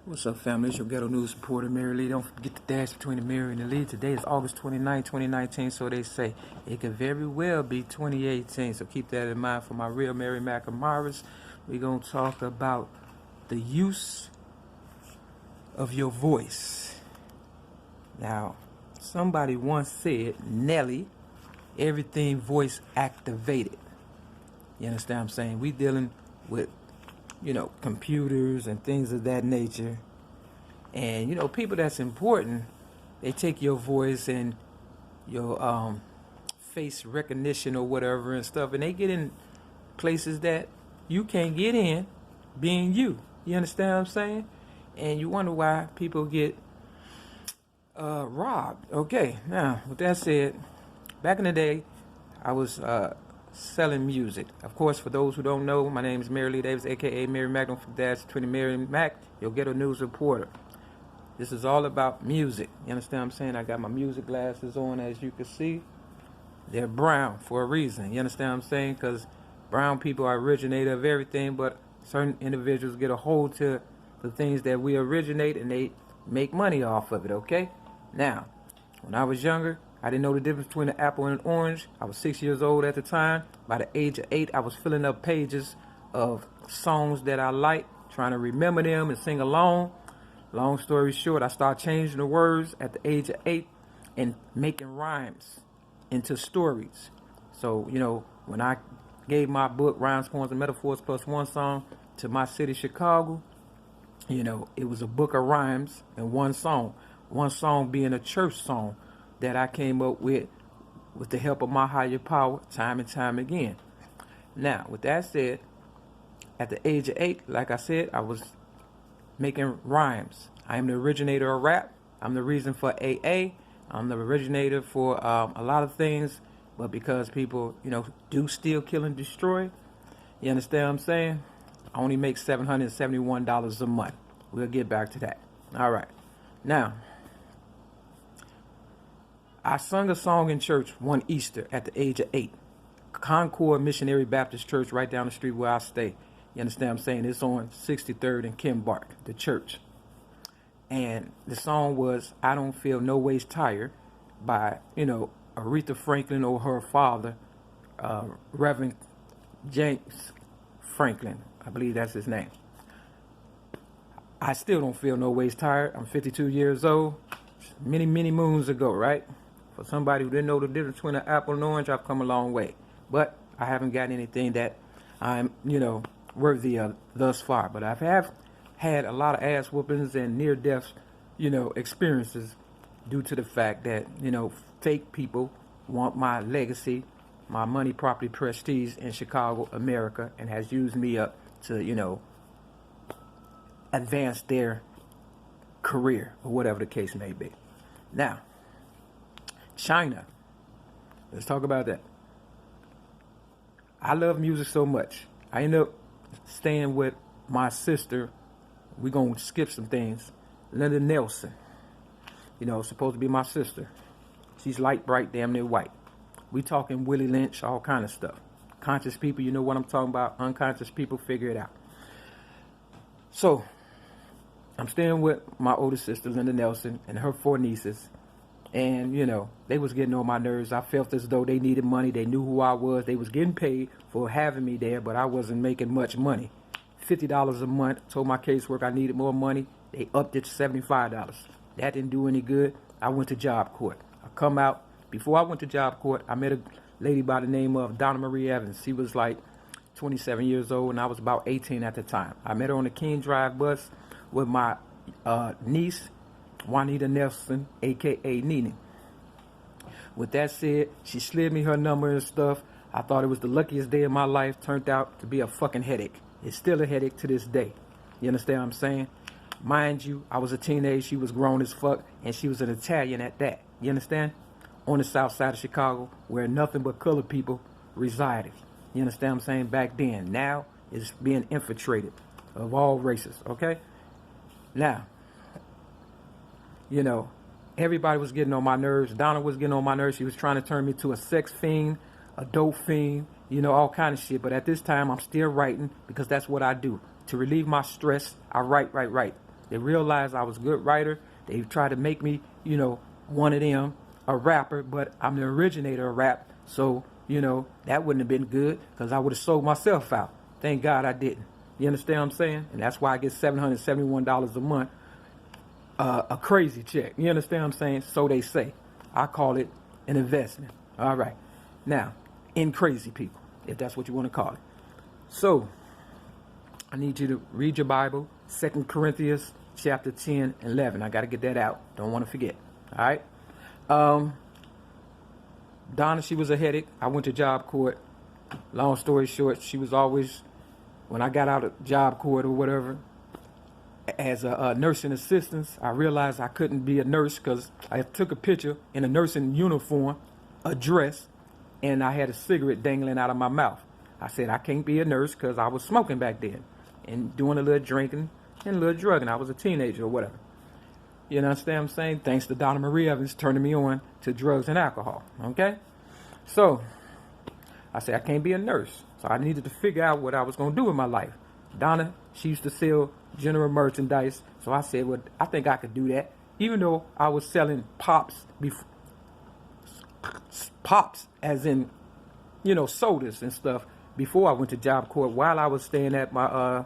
What's up, family? It's your ghetto news reporter, Mary-Lee. Don't forget the dash between the Mary and the Lee. Today is August 29, 2019, so they say. It could very well be 2018, so keep that in mind. For my real Mary Mac Amara's, we're going to talk about the use of your voice. Now, somebody once said, Nelly, everything voice activated. You understand what I'm saying? We dealing with computers and things of that nature. And, people that's important, they take your voice and your face recognition or whatever and stuff, and they get in places that you can't get in being you. You understand what I'm saying? And you wonder why people get robbed. Okay, now, with that said, back in the day, I was selling music. Of course, for those who don't know, my name is Mary-Lee Davis, aka Mary Mac. Don't forget that's 20 Mary Mac, your ghetto news reporter. This is all about music. You understand what I'm saying? I got my music glasses on, as you can see. They're brown for a reason. You understand what I'm saying? Because brown people are originator of everything, but certain individuals get a hold to the things that we originate and they make money off of it, okay? Now, when I was younger, I didn't know the difference between an apple and an orange. I was 6 years old at the time. By the age of 8, I was filling up pages of songs that I liked, trying to remember them and sing along. Long story short, I started changing the words at the age of 8 and making rhymes into stories. So, when I gave my book, Rhymes, Poems, and Metaphors Plus One Song, to my city, Chicago, it was a book of rhymes and one song. One song being a church song that I came up with the help of my higher power time and time again. Now, with that said, at the age of 8, like I said, I was making rhymes. I am the originator of rap. I'm the reason for AA. I'm the originator for a lot of things, but because people, do steal, kill, and destroy, you understand what I'm saying? I only make $771 a month. We'll get back to that. All right. Now, I sung a song in church one Easter at the age of 8. Concord Missionary Baptist Church right down the street where I stay. You understand what I'm saying? It's on 63rd and Kimbark, the church. And the song was I Don't Feel No Ways Tired by, Aretha Franklin or her father, Reverend James Franklin. I believe that's his name. I still don't feel no ways tired. I'm 52 years old. Many, many moons ago, right? For somebody who didn't know the difference between an apple and orange, I've come a long way. But I haven't gotten anything that I'm, worthy of thus far. But I've had a lot of ass whoopings and near-death, experiences due to the fact that, fake people want my legacy, my money, property, prestige in Chicago, America, and has used me up to, advance their career or whatever the case may be. Now, China. Let's talk about that. I love music so much. I end up staying with my sister. We're going to skip some things. Linda Nelson. Supposed to be my sister. She's light, bright, damn near white. We talking Willie Lynch, all kind of stuff. Conscious people, you know what I'm talking about. Unconscious people, figure it out. So, I'm staying with my older sister, Linda Nelson, and her 4 nieces. And, they was getting on my nerves. I felt as though they needed money. They knew who I was. They was getting paid for having me there, but I wasn't making much money. $50 a month. Told my caseworker I needed more money. They upped it to $75. That didn't do any good. I went to job court. I come out. Before I went to job court, I met a lady by the name of Donna Marie Evans. She was like 27 years old, and I was about 18 at the time. I met her on the King Drive bus with my niece, Juanita Nelson, a.k.a. Nene. With that said, she slid me her number and stuff. I thought it was the luckiest day of my life. Turned out to be a fucking headache. It's still a headache to this day. You understand what I'm saying? Mind you, I was a teenager. She was grown as fuck, and she was an Italian at that. You understand? On the south side of Chicago, where nothing but colored people resided. You understand what I'm saying? Back then. Now, it's being infiltrated of all races, okay? Now, everybody was getting on my nerves. Donna was getting on my nerves. She was trying to turn me to a sex fiend, a dope fiend, all kind of shit. But at this time, I'm still writing because that's what I do. To relieve my stress, I write. They realized I was a good writer. They tried to make me, you know, one of them, a rapper, but I'm the originator of rap. So, you know, that wouldn't have been good because I would have sold myself out. Thank God I didn't. You understand what I'm saying? And that's why I get $771 a month, a crazy check. You understand what I'm saying? So they say. I call it an investment. All right. Now, in crazy people, if that's what you want to call it. So, I need you to read your Bible, 2 Corinthians chapter 10 and 11. I got to get that out. Don't want to forget. All right. Donna, she was a headache. I went to job court. Long story short, she was always, when I got out of job court or whatever, as a nursing assistant, I realized I couldn't be a nurse because I took a picture in a nursing uniform, a dress, and I had a cigarette dangling out of my mouth. I said I can't be a nurse because I was smoking back then and doing a little drinking and a little drugging. I was a teenager or whatever. You understand what I'm saying? Thanks to Donna Marie Evans turning me on to drugs and alcohol. Okay? So I said I can't be a nurse. So I needed to figure out what I was going to do with my life. Donna, she used to sell general merchandise. So I said, well, I think I could do that. Even though I was selling pops as in, you know, sodas and stuff before I went to job court while I was staying at my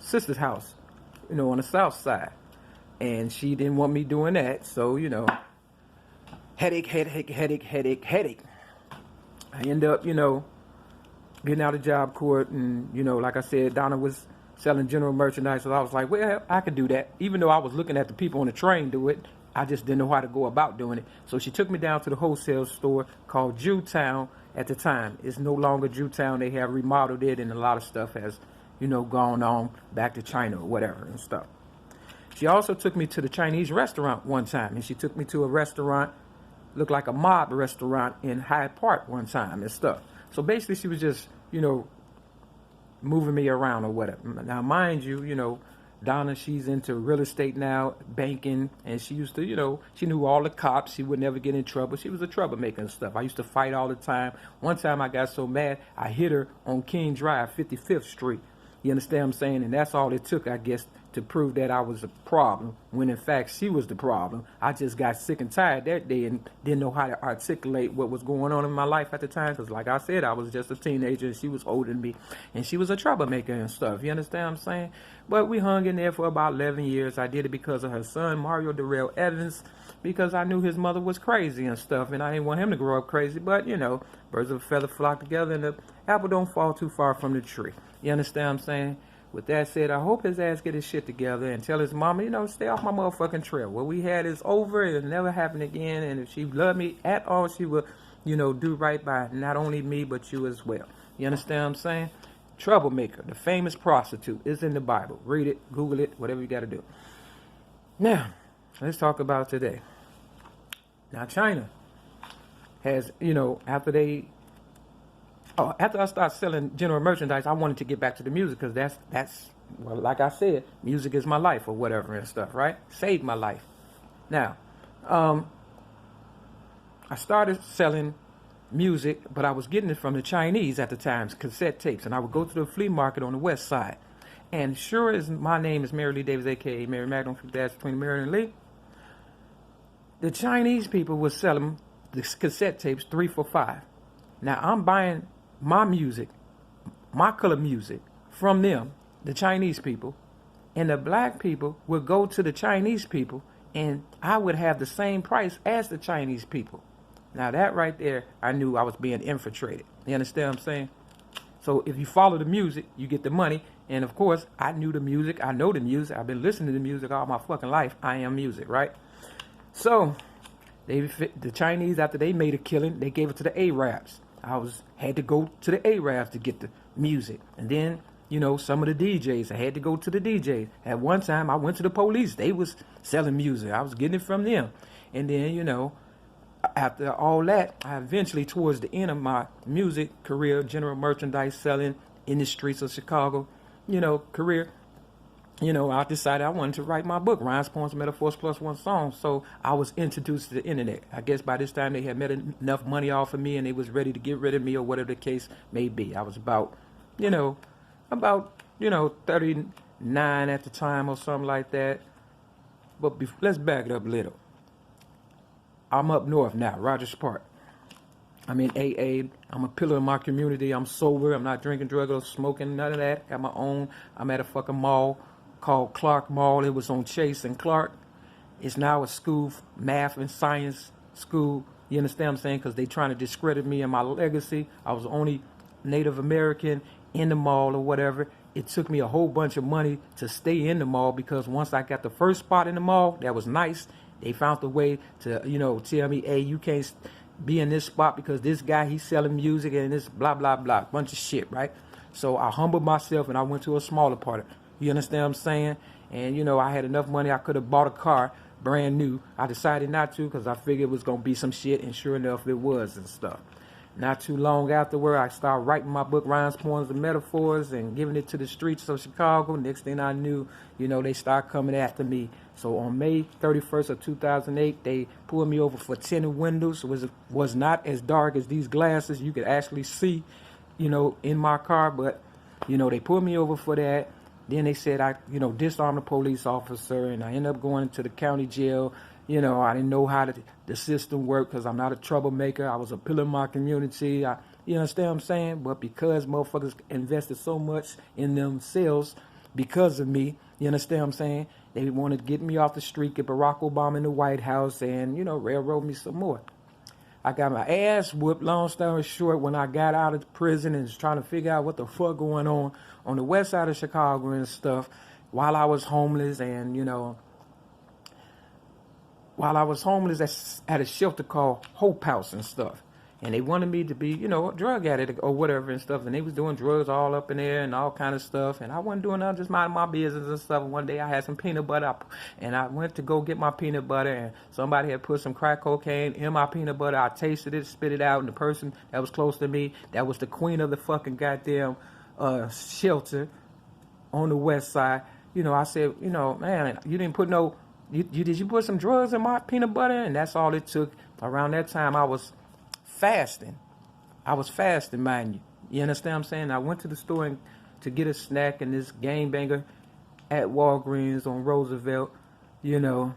sister's house, you know, on the south side. And she didn't want me doing that. So, you know, headache. I end up, you know, getting out of job court. And, you know, like I said, Donna was selling general merchandise. So I was like, well, I could do that. Even though I was looking at the people on the train do it, I just didn't know how to go about doing it. So she took me down to the wholesale store called Jewtown at the time. It's no longer Jewtown. They have remodeled it, and a lot of stuff has, you know, gone on back to China or whatever and stuff. She also took me to the Chinese restaurant one time, and she took me to a restaurant, looked like a mob restaurant in Hyde Park one time and stuff. So basically she was just, you know, moving me around or whatever. Now, mind you, you know, Donna, she's into real estate now, banking, and she used to, you know, she knew all the cops. She would never get in trouble. She was a troublemaker and stuff. I used to fight all the time. One time I got so mad, I hit her on King Drive, 55th Street. You understand what I'm saying? And that's all it took, I guess, to prove that I was a problem, when in fact she was the problem. I just got sick and tired that day and didn't know how to articulate what was going on in my life at the time, because like I said, I was just a teenager and she was older than me, and she was a troublemaker and stuff. You understand what I'm saying? But we hung in there for about 11 years. I did it because of her son, Mario Darrell Evans, because I knew his mother was crazy and stuff, and I didn't want him to grow up crazy. But, you know, birds of a feather flock together, and the apple don't fall too far from the tree. You understand what I'm saying? With that said, I hope his ass get his shit together and tell his mama, you know, stay off my motherfucking trail. What we had is over. It'll never happen again. And if she loved me at all, she will, you know, do right by not only me, but you as well. You understand what I'm saying? Troublemaker, the famous prostitute, is in the Bible. Read it, Google it, whatever you got to do. Now, let's talk about today. Now, China has, you know, after I started selling general merchandise, I wanted to get back to the music because that's well, like I said, music is my life or whatever and stuff, right? Saved my life. Now, I started selling music, but I was getting it from the Chinese at the time, cassette tapes, and I would go to the flea market on the west side. And sure as my name is Mary-Lee Davis, a.k.a. Mary Magdalene, from that's between Mary and Lee, the Chinese people were selling the cassette tapes 3 for $5. Now, I'm buying my music, my color music, from them, the Chinese people, and the black people would go to the Chinese people, and I would have the same price as the Chinese people. Now that right there, I knew I was being infiltrated. You understand what I'm saying? So if you follow the music, you get the money. And of course, I knew the music. I know the music. I've been listening to the music all my fucking life. I am music, right? So the Chinese, after they made a killing, they gave it to the Arabs. Had to go to the Arabs to get the music. And then, you know, some of the DJs, I had to go to the DJs. At one time, I went to the police. They was selling music. I was getting it from them. And then, you know, after all that, I eventually, towards the end of my music career, general merchandise selling in the streets of Chicago, you know, career, you know, I decided I wanted to write my book, Rhymes, Poems, Metaphors Plus One Song. So I was introduced to the internet. I guess by this time they had made enough money off of me and they was ready to get rid of me or whatever the case may be. I was about 30, 9 at the time or something like that. But let's back it up a little. I'm up north now, Rogers Park. I'm in AA. I'm a pillar in my community. I'm sober. I'm not drinking, drugs, or smoking, none of that. Got my own. I'm at a fucking mall called Clark Mall. It was on Chase and Clark. It's now a school, math and science school. You understand what I'm saying? Because they trying to discredit me and my legacy. I was the only Native American in the mall or whatever. It took me a whole bunch of money to stay in the mall because once I got the first spot in the mall, that was nice. They found a way to, you know, tell me, hey, you can't be in this spot because this guy, he's selling music and this blah, blah, blah, bunch of shit, right? So I humbled myself and I went to a smaller part. You understand what I'm saying? And, you know, I had enough money. I could have bought a car brand new. I decided not to because I figured it was going to be some shit, and sure enough, it was and stuff. Not too long afterward, I started writing my book, Rhymes, Poems, and Metaphors, and giving it to the streets of Chicago. Next thing I knew, you know, they started coming after me. So on May 31st of 2008, they pulled me over for tinted windows. It was not as dark as these glasses. You could actually see, you know, in my car. But, you know, they pulled me over for that. Then they said I, you know, disarmed a police officer, and I ended up going to the county jail. You know, I didn't know how the system worked because I'm not a troublemaker. I was a pillar in my community. You understand what I'm saying? But because motherfuckers invested so much in themselves because of me, you understand what I'm saying? They wanted to get me off the street, get Barack Obama in the White House, and, you know, railroad me some more. I got my ass whooped, long story short, when I got out of prison and was trying to figure out what the fuck going on the west side of Chicago and stuff while I was homeless and, you know, while I was homeless at a shelter called Hope House and stuff. And they wanted me to be, you know, a drug addict or whatever and stuff. And they was doing drugs all up in there and all kind of stuff. And I wasn't doing nothing, just minding my business and stuff. And one day I had some peanut butter. And I went to go get my peanut butter. And somebody had put some crack cocaine in my peanut butter. I tasted it, spit it out. And the person that was close to me, that was the queen of the fucking goddamn shelter on the west side. You know, I said, you know, man, you didn't put no... Did you put some drugs in my peanut butter? And that's all it took. Around that time, I was fasting. Mind you. You understand what I'm saying? I went to the store to get a snack, and this gangbanger at Walgreens on Roosevelt, you know,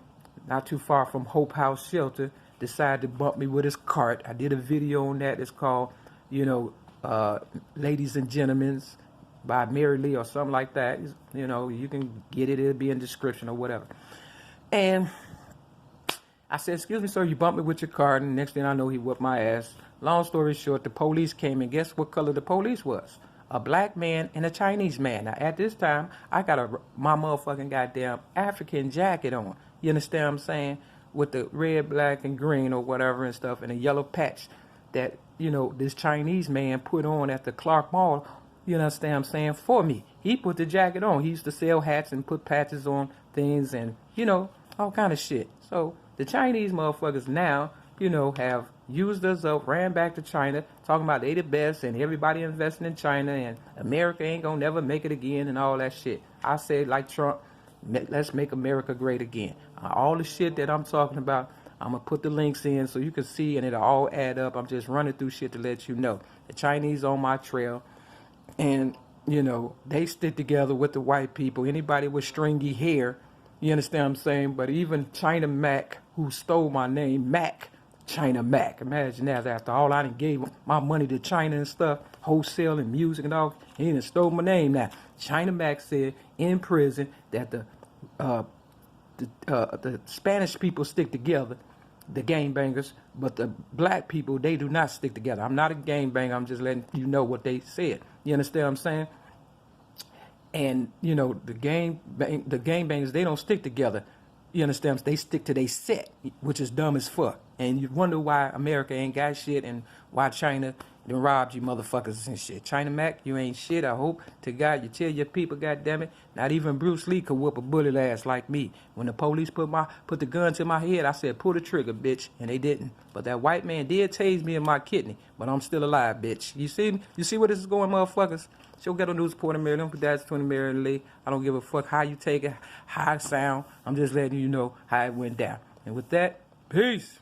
not too far from Hope House Shelter, decided to bump me with his cart. I did a video on that. It's called, you know, Ladies and Gentlemen by Mary-L or something like that. You know, you can get it. It'll be in the description or whatever. And I said, excuse me, sir, you bumped me with your car. And next thing I know, he whooped my ass. Long story short, the police came, and guess what color the police was? A black man and a Chinese man. Now, at this time, I got my motherfucking goddamn African jacket on. You understand what I'm saying? With the red, black, and green or whatever and stuff, and a yellow patch that, you know, this Chinese man put on at the Clark Mall. You understand what I'm saying? For me. He put the jacket on. He used to sell hats and put patches on things and, you know, all kind of shit. So the Chinese motherfuckers now, you know, have used us up, ran back to China, talking about they the best and everybody investing in China and America ain't gonna never make it again and all that shit. I said, like Trump, let's make America great again. All the shit that I'm talking about, I'm gonna put the links in so you can see and it'll all add up. I'm just running through shit to let you know. The Chinese on my trail, and, you know, they stick together with the white people. Anybody with stringy hair, you understand what I'm saying? But even China Mac, who stole my name, Mac, China Mac. Imagine that. After all I done gave my money to China and stuff, wholesale and music and all, he done stole my name now. China Mac said in prison that the Spanish people stick together, the gangbangers, but the black people, they do not stick together. I'm not a gangbanger. I'm just letting you know what they said. You understand what I'm saying? And, you know, the gangbangers, they don't stick together. You understand? They stick to their set, which is dumb as fuck. And you wonder why America ain't got shit and why China done robbed you motherfuckers and shit. China Mac, you ain't shit. I hope to God you tell your people, goddammit. Not even Bruce Lee could whoop a bullet ass like me. When the police put the gun to my head, I said, pull the trigger, bitch. And they didn't. But that white man did tase me in my kidney. But I'm still alive, bitch. You see where this is going, motherfuckers? Show Ghetto News Reporter Mary. Don't put that 20 Mary-L. I don't give a fuck how you take it, how it sound. I'm just letting you know how it went down. And with that, peace.